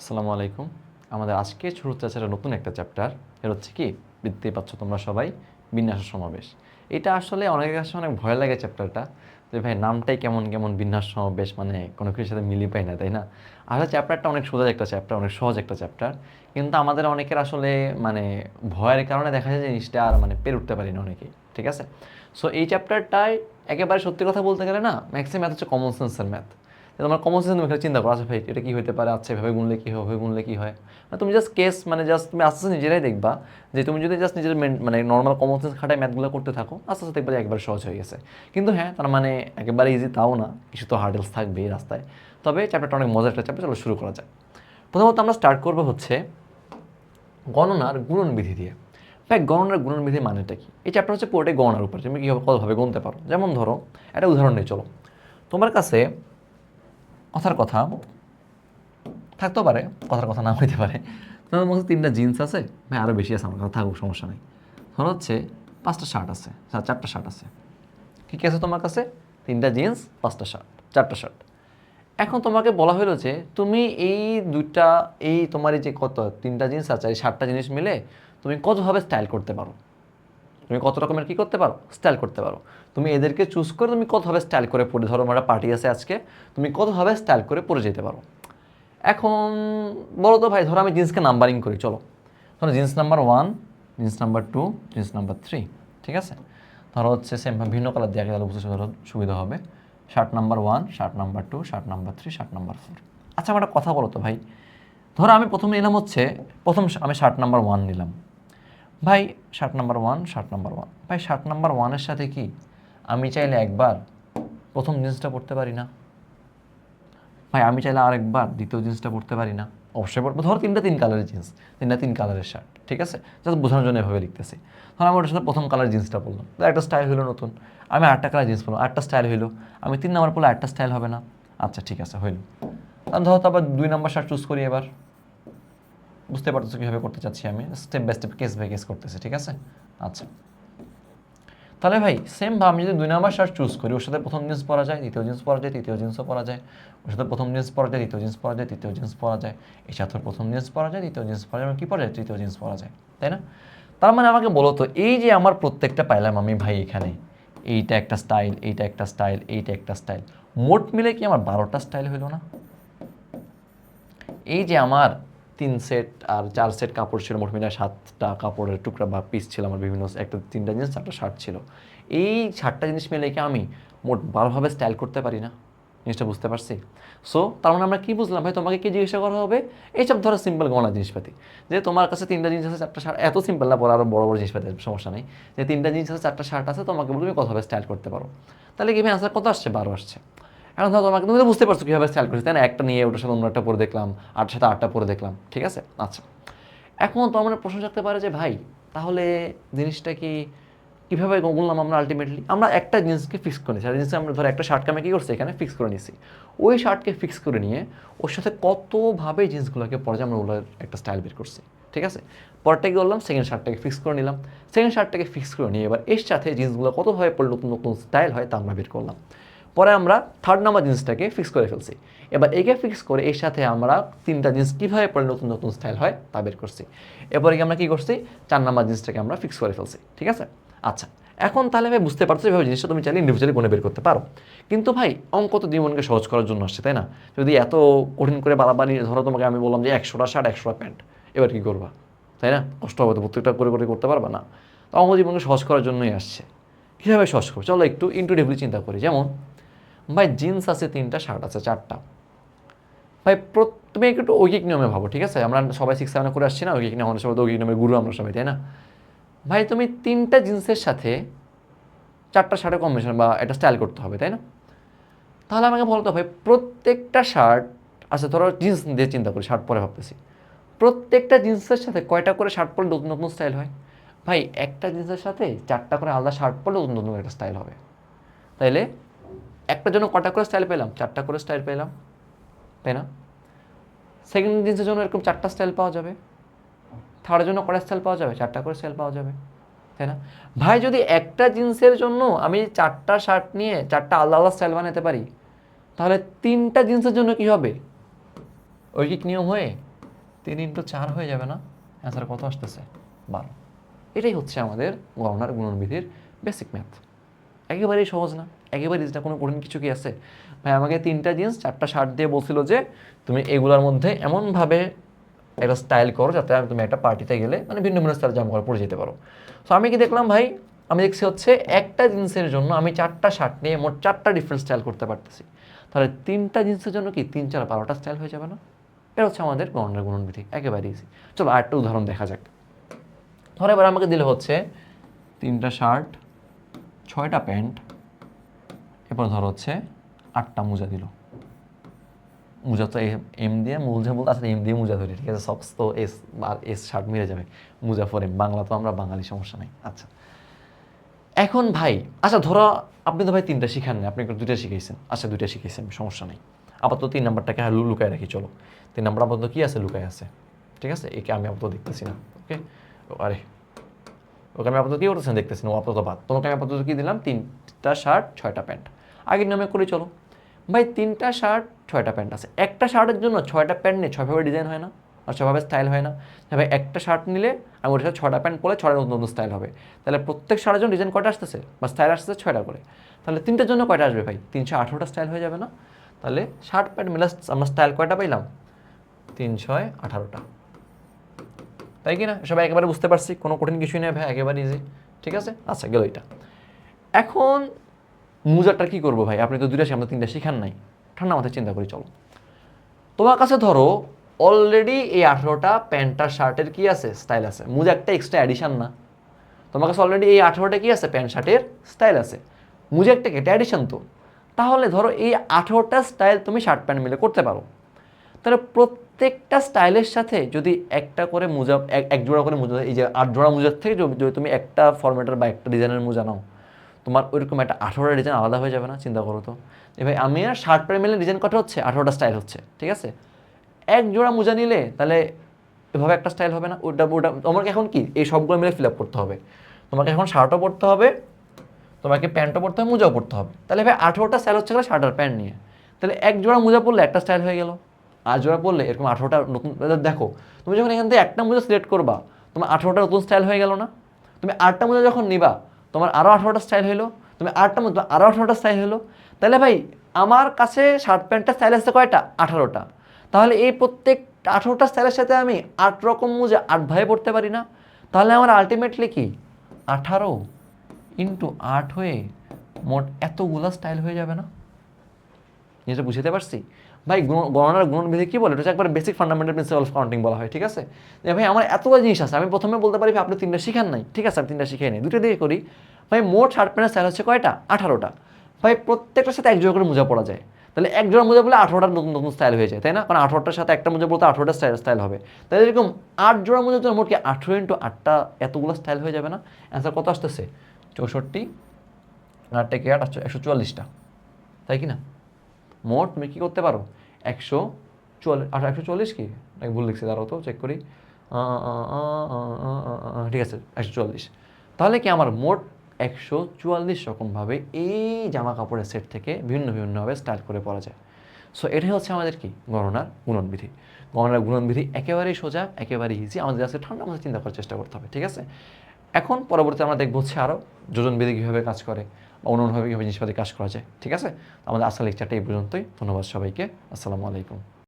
আসসালামু আলাইকুম। আমাদের আজকে শুরু হচ্ছে নতুন একটা চ্যাপ্টার। এর হচ্ছে কি, দেখতেই পাচ্ছ তোমরা সবাই, বিন্যাস সমাবেশ। এটা আসলে অনেকের কাছে অনেক ভয় লাগে চ্যাপ্টারটা, যে ভাই নামটাই কেমন কেমন, বিন্যাস সমাবেশ মানে কোনো কিছুর সাথে মিলিয়ে পাই না, তাই না? আসলে চ্যাপ্টারটা অনেক সোজা একটা চ্যাপ্টার, অনেক সহজ একটা চ্যাপ্টার, কিন্তু আমাদের অনেকের আসলে মানে ভয়ের কারণে দেখা যায় জিনিসটা আর মানে পেরে উঠতে পারি না অনেকেই, ঠিক আছে? সো এই চ্যাপ্টারটায় একেবারে সত্যি কথা বলতে গেলে না, ম্যাক্সিমাম ম্যাথ হচ্ছে কমন সেন্সের ম্যাথ। তোমার কমন সেন্স তুমি এখানে চিন্তা করো, আচ্ছা ভাই এটা কি হতে পারে, আচ্ছা এভাবে গুনলে কী হবে, গুনলে কী হয়, মানে তুমি জাস্ট কেস, মানে জাস্ট তুমি আস্তে আস্তে নিজেরাই দেখবা যে তুমি যদি জাস্ট নিজের মানে নর্মাল কমন সেন্স খাটায় ম্যাথগুলো করতে থাকো, আস্তে আস্তে দেখবা যে একবার সহজ হয়ে গেছে। কিন্তু হ্যাঁ, তার মানে একেবারে ইজি তাও না, কিছু তো হার্ডেলস থাকবে এই রাস্তায়। তবে চ্যাপ্টারটা অনেক মজার একটা চ্যাপ্টার, চলো শুরু করা যায়। প্রথমত আমরা স্টার্ট করবো হচ্ছে গণনার গুণনবিধি দিয়ে। ভাই গণনার গুণনবিধি মানেটা কি? এই চ্যাপ্টার হচ্ছে পুরোটাই গণনার উপর, তুমি কীভাবে কতভাবে গুনতে পারো। যেমন ধরো একটা উদাহরণ নিয়ে চলো, তোমার কাছে কথার কথা থাকতেও পারে, কথার কথা না হইতে পারে, তোমার মধ্যে 3টা জিন্স আছে, ভাই আরও বেশি আছে, আমার কথা থাকুক, সমস্যা নেই। ধরো হচ্ছে 5টা শার্ট আছে, 4টা শার্ট আছে। কী কী আছে তোমার কাছে? 3টা জিন্স, 5টা শার্ট, 4টা শার্ট। এখন তোমাকে বলা হলো যে তুমি এই দুইটা, এই তোমার এই যে কত 3টা জিন্স আছে, এই 7টা জিনিস মিলে তুমি কতভাবে স্টাইল করতে পারো, তুমি কত রকমের কী করতে পারো, স্টাইল করতে পারো। তুমি এদেরকে চুজ করে তুমি কতভাবে স্টাইল করে পরে, ধরো আমার পার্টি আছে আজকে, তুমি কতভাবে স্টাইল করে পরে যেতে পারো। এখন বলো তো ভাই, ধরো আমি জিন্সকে নাম্বারিং করি, চলো ধরো jeans number 1, jeans number 2, jeans number 3, ঠিক আছে? ধরো হচ্ছে সেম ভিন্ন কালার দিয়ে গেলে বুঝতে ধরো সুবিধা হবে। Shirt number 1, shirt number 2, shirt number 3, shirt number 4। আচ্ছা আমার একটা কথা বলো তো ভাই, ধরো আমি প্রথমে নিলাম হচ্ছে, আমি শার্ট নাম্বার 1 নিলাম। ভাই শার্ট নাম্বার 1, শার্ট নাম্বার 1, ভাই শার্ট নাম্বার 1-এর সাথে কি আমি চাইলে একবার প্রথম জিন্সটা পরতে পারি না? ভাই আমি চাইলে আরেকবার দ্বিতীয় জিন্সটা পরতে পারি না? অবশ্যই পরবো। ধরো 3 কালারের জিন্স, 3 কালারের শার্ট, ঠিক আছে? জাস্ট বোঝানোর জন্য এভাবে লিখতেছি। ধরো আমি ওটার সাথে প্রথম কালার জিন্সটা পরলাম, একটা স্টাইল হলো নতুন। আমি আরেকটা কালার জিন্স পরলাম, আরেকটা স্টাইল হইলো। আমি 3 নাম্বার পরলে আরেকটা স্টাইল হবে না? আচ্ছা ঠিক আছে, হইলো। আমি ধরো তো আবার 2 নাম্বার শার্ট চুজ করি এবার। বুঝতে পারতেছো কীভাবে করতে চাচ্ছি আমি, step by step, case by case করতেছি, ঠিক আছে? আচ্ছা তাহলে ভাই সেম ভাবে আমি যদি 2 নাম্বার শার্ট চুজ করি, ওর সাথে প্রথম জিন্স পরা যায়, দ্বিতীয় জিন্স পরা যায়, তৃতীয় জিন্সও পরা যায়। ওর সাথে প্রথম জিন্স পরা যায়, দ্বিতীয় জিন্স পরা যায়, তৃতীয় জিন্স পরা যায়। এর সাথে প্রথম জিন্স পরা যায়, দ্বিতীয় জিন্স পরা যায়, এবং কী পরা যায়, তৃতীয় জিন্স পরা যায়, তাই না? তার মানে আমাকে বলো তো, এই যে আমার প্রত্যেকটা পাইলাম আমি ভাই এখানে, এইটা একটা স্টাইল, এইটা একটা স্টাইল, এইটা একটা স্টাইল, মোট মিলে কি আমার 12টা স্টাইল হইল না? এই যে আমার 3 সেট আর 4 সেট কাপড় ছিল, মোট মিলে 7টা কাপড়ের টুকরা বা পিস ছিল আমার, বিভিন্ন একটা 3টা জিনিস 4টা শার্ট ছিল। এই 7টা জিনিস মিলে কি আমি মোট 12ভাবে স্টাইল করতে পারি না? জিনিসটা বুঝতে পারছি? সো তার মানে আমরা কী বুঝলাম ভাই, তোমাকে কি জিজ্ঞাসা করা হবে? এইসব ধরো সিম্পল গণনা জিনিসপাতি, যে তোমার কাছে 3টা জিনিস আছে, 4টা শার্ট, এত সিম্পল না, বড় আরও বড় বড় জিনিসপাতি সমস্যা নেই, যে 3টা জিনিস আছে, 4টা শার্ট আছে, তোমাকে বলবে তুমি কতভাবে স্টাইল করতে পারো। তাহলে কি ভাই আনসার কত আসছে? 12 আসছে। এখন ধরো তোমাকে, তুমি তো বুঝতে পারছো কীভাবে স্টাইল করছি, তাই না? একটা নিয়ে ওটার সাথে অন্য একটা পরে দেখলাম, 8টার সাথে 8টা পরে দেখলাম, ঠিক আছে? আচ্ছা এখন তো আমার প্রশ্ন থাকতে পারে যে ভাই তাহলে জিনিসটা কি কীভাবে গুনলাম আমরা? আলটিমেটলি আমরা একটা জিনিসকে ফিক্স করে নিচ্ছি, আর জিনিসটা আমরা ধরো একটা শার্টকে আমি কী করছি এখানে ফিক্স করে নিছি। ওই শার্টকে ফিক্স করে নিয়ে ওর সাথে কতভাবে জিনিসগুলোকে পরে আমরা ওগুলোর একটা স্টাইল বের করছি, ঠিক আছে? পরটা কী করলাম, সেকেন্ড শার্টটাকে ফিক্স করে নিলাম। সেকেন্ড শার্টটাকে ফিক্স করে নিয়ে এবার এর সাথে জিনিসগুলো কতভাবে পরে নতুন নতুন স্টাইল হয় তা আমরা বের করলাম। পরে আমরা থার্ড নাম্বার জিনিসটাকে ফিক্স করে ফেলছি। এবার একে ফিক্স করে এর সাথে আমরা 3টা জিনিস কীভাবে পরে নতুন নতুন স্টাইল হয় তা বের করছি। এরপরে কি আমরা কী করছি, 4 নাম্বার জিনিসটাকে আমরা ফিক্স করে ফেলছি, ঠিক আছে? আচ্ছা এখন তাহলে ভাই বুঝতে পারছো এভাবে জিনিসটা তুমি চাইলে ইন্ডিভিজুয়ালি গুণে বের করতে পারো। কিন্তু ভাই অঙ্ক তো জীবনকে সহজ করার জন্য আসছে, তাই না? যদি এত কঠিন করে বাড়াবাড়ি, ধরো তোমাকে আমি বললাম যে 100টা শার্ট 100টা প্যান্ট, এবার কী করবা, তাই না? কষ্ট হবে তো, প্রত্যেকটা করে করে করতে পারবা না। তো অঙ্ক জীবনকে সহজ করার জন্যই আসছে। কীভাবে সহজ করবো, চলো একটু ইনটুইটিভলি চিন্তা করি। যেমন ভাই জিন্স আছে 3টা, শার্ট আছে 4টা। ভাই তুমি একটু ঐকিক নিয়মে ভাবো, ঠিক আছে? আমরা সবাই 6-7 করে আসছি না, ঐকিক নিয়ম, আমাদের সবাই তো ঐকিক নিয়মের গুরু আমরা সবাই, তাই না? ভাই তুমি 3টা জিন্সের সাথে 4টা শার্টের কম্বিনেশন বা একটা স্টাইল করতে হবে, তাই না? তাহলে আমাকে বলতো ভাই প্রত্যেকটা শার্ট, আচ্ছা ধরো জিন্স দিয়ে চিন্তা করি, শার্ট পরে ভাবতেছি, প্রত্যেকটা জিন্সের সাথে কয়টা করে শার্ট পরলে নতুন নতুন স্টাইল হয়? ভাই একটা জিন্সের সাথে 4টা করে আলাদা শার্ট পরলে নতুন নতুন একটা স্টাইল হবে। তাইলে একটার জন্য কটা করে স্টাইল পেলাম? 4টা করে স্টাইল পেলাম, তাই না? সেকেন্ড জিন্সের জন্য এরকম 4টা স্টাইল পাওয়া যাবে। থার্ডের জন্য কটা স্টাইল পাওয়া যাবে? 4টা করে স্টাইল পাওয়া যাবে, তাই না? ভাই যদি একটা জিন্সের জন্য আমি 4টা শার্ট নিয়ে 4টা আলাদা আলাদা স্টাইল বানাতে পারি, তাহলে 3টা জিন্সের জন্য কি হবে? ঐকিক নিয়ম হয়ে 3 × 4 হয়ে যাবে না? অ্যান্সার কত আসতেছে? 12। এটাই হচ্ছে আমাদের গণনার গুণনবিধির বেসিক ম্যাথ। একেবারেই সহজ না, একেবারেই ইজি না, কোনো কঠিন কিছু কি আছে ভাই? আমাকে 3টা জিন্স 4টা শার্ট দিয়ে বলছিল যে তুমি এগুলোর মধ্যে এমনভাবে একটা স্টাইল করো যাতে তুমি একটা পার্টিতে গেলে মানে ভিন্ন ভিন্ন স্টাইল জামা কাপড় পরে যেতে পারো। সো আমি কি দেখলাম ভাই, আমি দেখছি হচ্ছে একটা জিন্সের জন্য আমি 4টা শার্ট নিয়ে মোট 4টা ডিফারেন্ট স্টাইল করতে পারতেছি। তাহলে 3টা জিন্সের জন্য কি 3 4 12টা স্টাইল হয়ে যাবে না? এটা হচ্ছে আমাদের গণনার গুণনবিধি, একেবারে ইজি। চলো আরেকটা উদাহরণ দেখা যাক। ধরো এবার আমাকে দিলে হচ্ছে 3টা শার্ট 6টা প্যান্ট, এরপর ধরো হচ্ছে 8টা মোজা দিল। মোজা তো এম দিয়ে মোজা বলতে আসলে এম দিয়ে মোজা ধরি, ঠিক আছে? সক্স তো এস আর এস শার্ট মিলে যাবে, মোজা ফর এম, বাংলা তো আমরা বাঙালি, সমস্যা নেই। আচ্ছা এখন ভাই, আচ্ছা ধরো আপনি তো ভাই 3টা শিখান না, আপনি 2টা শিখাইছেন। আচ্ছা 2টা শিখাইছেন, সমস্যা নেই। আপাতত 3 নাম্বারটাকে লুকায় রাখি, চলো 3 নাম্বার আপাতত কি আছে, লুকায় আছে, ঠিক আছে? একে আমি আপাতত দেখতেছি না, ওকে? আরে ওকে আমি আপাতত কী করতেছেন দেখতেছি না, ও আপাতত বাদ। তোমাকে আমি আপাতত কী দিলাম, 3টা শার্ট 6টা প্যান্ট। আগের নামে করে চলো ভাই, 3টা শার্ট 6টা প্যান্ট আছে, একটা শার্টের জন্য 6টা প্যান্ট নিয়ে 6ভাবে ডিজাইন হয় না আর 6ভাবে স্টাইল হয় না? ভাই একটা শার্ট নিলে আমি ওটার সাথে 6টা প্যান্ট পরে 6টা নতুন নতুন স্টাইল হবে। তাহলে প্রত্যেক শার্টের জন্য ডিজাইন কয়টা আসতেছে বা স্টাইল আসতেছে 6টা করে। তাহলে 3টার জন্য কয়টা আসবে ভাই? 318টা স্টাইল হয়ে যাবে না? তাহলে শার্ট প্যান্ট মিলে আমরা স্টাইল কয়টা পাইলাম? 318টা, তাই কি না? সবাই একেবারে বুঝতে পারছি, কোনো কঠিন কিছুই নেই ভাই, একেবারে ইজি, ঠিক আছে? আচ্ছা গেল এটা। এখন মোজাটা কি করবো ভাই? আপনি তো 2টা আমরা 3টা শিখান নাই, ঠান্ডা মাথায় চিন্তা করি চলো। তোমার কাছে ধরো অলরেডি এই 18টা প্যান্ট আর শার্টের কি আছে, স্টাইল আছে। মোজা একটা এক্সট্রা অ্যাডিশন না? তোমার কাছে অলরেডি এই 18টা কি আছে, প্যান্ট শার্টের স্টাইল আছে। মোজা একটা কেটে অ্যাডিশন তো। তাহলে ধরো এই 18টা স্টাইল তুমি শার্ট প্যান্ট মিলে করতে পারো। তাহলে প্রত্যেকটা স্টাইলের সাথে যদি একটা করে মোজা, এক জোড়া করে মোজা, এই যে 8 জোড়া মোজার থেকে যদি তুমি একটা ফরম্যাটের বা একটা ডিজাইনের মোজা নাও, তোমার ওইরকম একটা 18টা ডিজাইন আলাদা হয়ে যাবে না? চিন্তা করো তো যে ভাই আমি আর শার্ট প্যান্ট মিলে ডিজাইন কটা হচ্ছে, 18টা স্টাইল হচ্ছে, ঠিক আছে? এক জোড়া মোজা নিলে তাহলে এভাবে একটা স্টাইল হবে না? ওটা ওটা তোমাকে এখন কি এই সবগুলো মিলে ফিল আপ করতে হবে। তোমাকে এখন শার্টও পরতে হবে, তোমাকে প্যান্টও পরতে হবে, মোজাও পরতে হবে। তাহলে ভাই 18টা স্টাইল হচ্ছে গেলে শার্ট আর প্যান্ট নিয়ে। তাহলে এক জোড়া মোজা পরলে একটা স্টাইল হয়ে গেল, আর জোড়া পরলে এরকম 18টা নতুন। দেখো তুমি যখন এখান থেকে একটা মোজা সিলেক্ট করবা, তোমার 18টা নতুন স্টাইল হয়ে গেল না? তুমি 8টা মোজা যখন নিবা, তোমার আরও 18টা স্টাইল হলো। তুমি 8টা মোজা আরও 18টা স্টাইল হলো। তাহলে ভাই আমার কাছে শার্ট প্যান্টটা স্টাইল আসছে কয়টা? 18টা। তাহলে এই প্রত্যেক 18টা স্টাইলের সাথে আমি 8 রকম মোজা 8 ভাবে পড়তে পারি না? তাহলে আমার আলটিমেটলি কি 18 × 8 হয়ে মোট এতগুলো স্টাইল হয়ে যাবে না? জিনিসটা বুঝতে পারছি ভাই? গণনার গুণনবিধি কি বলে? এটা হচ্ছে একবার basic fundamental principal of counting বলা হয়, ঠিক আছে? যে ভাই আমার এতগুলো জিনিস আছে, আমি প্রথমে বলতে পারি ভাই আপনি 3টা শিখান নাই, ঠিক আছে? আমি 3টা শিখাই নাই, 2টা দিয়ে করি। ভাই মোট শার্ট প্যান্টের স্টাইল হচ্ছে কয়টা? 18টা। ভাই প্রত্যেকটার সাথে এক জোড়া করে মোজা পড়া যায়। তাহলে এক জোড়া মোজা বলে 18টা নতুন নতুন স্টাইল হয়ে যায়, তাই না? কারণ 18টার সাথে একটা মোজা বলতে 18টা স্টাইল হবে। তাহলে এরকম 8 জোড়া মোজার জন্য মোট কি 18 × 8টা এতগুলো স্টাইল হয়ে যাবে না? অ্যান্সার কত আসতেছে? 64, 8 × 8 144টা, তাই কি না? মোট তুমি কী করতে পারো? 140 কি নাকি ভুল লিখছি, দাঁড়াও তো চেক করি। ঠিক আছে 144। তাহলে কি আমার মোট 144 রকমভাবে এই জামা কাপড়ের সেট থেকে ভিন্ন বিভিন্নভাবে স্টাইল করে পরা যায়। সো এটাই হচ্ছে আমাদের কি গণনার গুণনবিধি। গণনার গুণনবিধি একেবারেই সোজা, একেবারেই ইজি। আমাদের কাছে ঠান্ডা মাথায় চিন্তা করার চেষ্টা করতে হবে, ঠিক আছে? এখন পরবর্তীতে আমরা দেখবো হচ্ছে আরও যোজনবিধি কীভাবে কাজ করে বা অন্যভাবে কীভাবে জিনিসপাতি কাজ করা যায়, ঠিক আছে? আমাদের আজকের লেকচারটা এই পর্যন্তই। ধন্যবাদ সবাইকে, আসসালামু আলাইকুম।